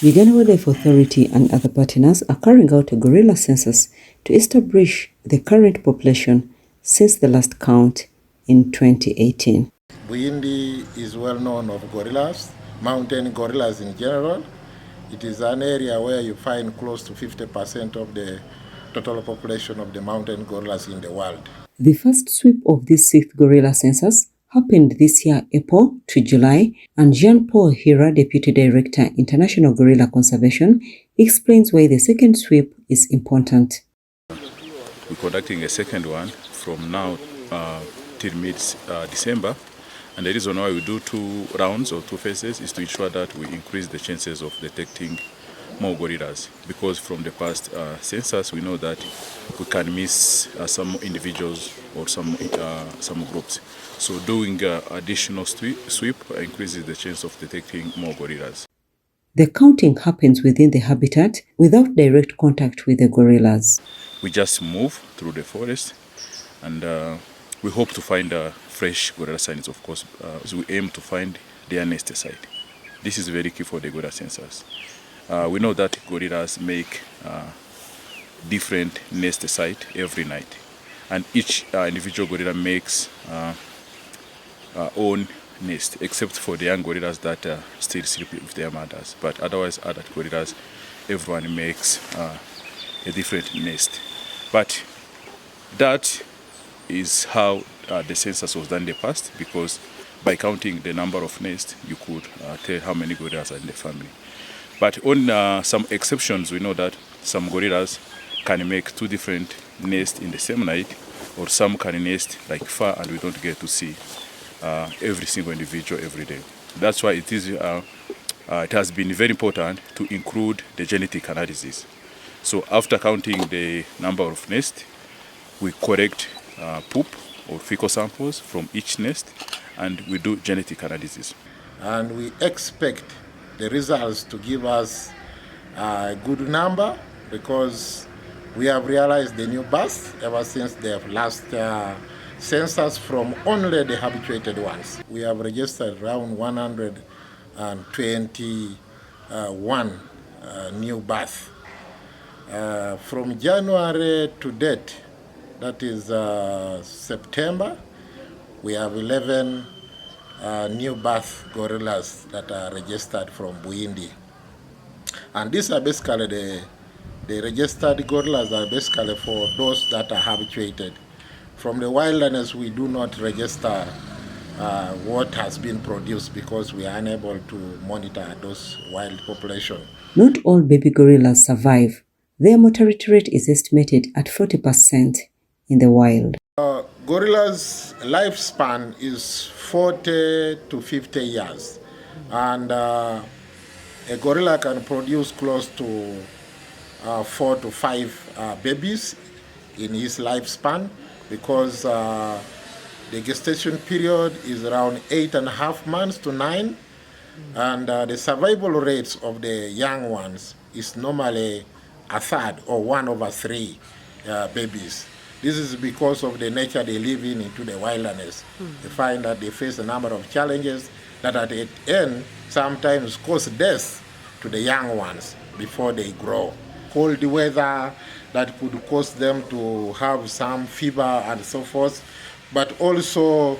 Uganda Wildlife Authority and other partners are carrying out a gorilla census to establish the current population since the last count in 2018. Bwindi is well known of gorillas, mountain gorillas in general. It is an area where you find close to 50% of the total population of the mountain gorillas in the world. The first sweep of this sixth gorilla census happened this year, April to July, and Jean-Paul Hira, Deputy Director, International Gorilla Conservation, explains why the second sweep is important. We're conducting a second one from now till mid-December, and the reason why we do 2 rounds or 2 phases is to ensure that we increase the chances of detecting more gorillas, because from the past census we know that we can miss some individuals or some groups. So doing additional sweep increases the chance of detecting more gorillas. The counting happens within the habitat without direct contact with the gorillas. We just move through the forest, and we hope to find fresh gorilla signs, of course, so we aim to find their nest site. This is very key for the gorilla census. We know that gorillas make different nest site every night, and each individual gorilla makes own nest, except for the young gorillas that still sleep with their mothers. But otherwise, adult gorillas, everyone makes a different nest. But that is how the census was done in the past, because by counting the number of nests, you could tell how many gorillas are in the family. But on some exceptions, we know that some gorillas can make 2 different nests in the same night, or some can nest like far, and we don't get to see every single individual every day. That's why it has been very important to include the genetic analysis. So after counting the number of nests, we collect poop or fecal samples from each nest, and we do genetic analysis. And we expect the results to give us a good number, because we have realized the new births ever since the last census from only the habituated ones. We have registered around 121 new births. From January to date, that is September, we have 11 new birth gorillas that are registered from Bwindi. And these are basically the registered gorillas are basically for those that are habituated. From the wilderness, we do not register what has been produced, because we are unable to monitor those wild population. Not all baby gorillas survive. Their mortality rate is estimated at 40% in the wild. Gorillas' lifespan is 40 to 50 years, and a gorilla can produce close to 4 to 5 babies in his lifespan, because the gestation period is around 8.5 months to 9, and the survival rates of the young ones is normally 1/3 or 1/3 babies. This is because of the nature they live in into the wilderness. They find that they face a number of challenges that at the end sometimes cause death to the young ones before they grow. Cold weather that could cause them to have some fever and so forth, but also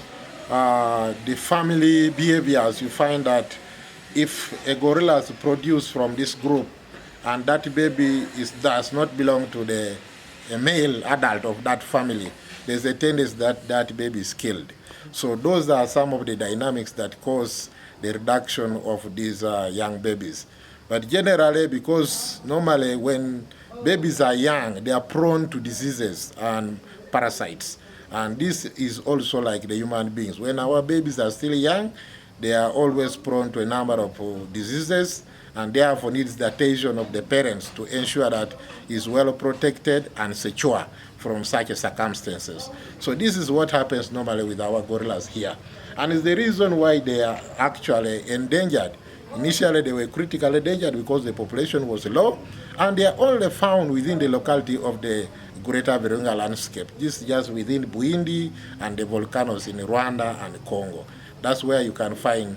the family behaviors. You find that if a gorilla is produced from this group and that baby does not belong to the male adult of that family, there's a tendency that that baby is killed. So those are some of the dynamics that cause the reduction of these young babies. But generally, because normally when babies are young, they are prone to diseases and parasites. And this is also like the human beings. When our babies are still young, they are always prone to a number of diseases, and therefore needs the attention of the parents to ensure that he's well protected and secure from such circumstances. So this is what happens normally with our gorillas here. And it's the reason why they are actually endangered. Initially, they were critically endangered because the population was low, and they are only found within the locality of the Greater Virunga landscape. This is just within Bwindi and the volcanoes in Rwanda and Congo. That's where you can find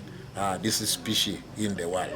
this species in the wild.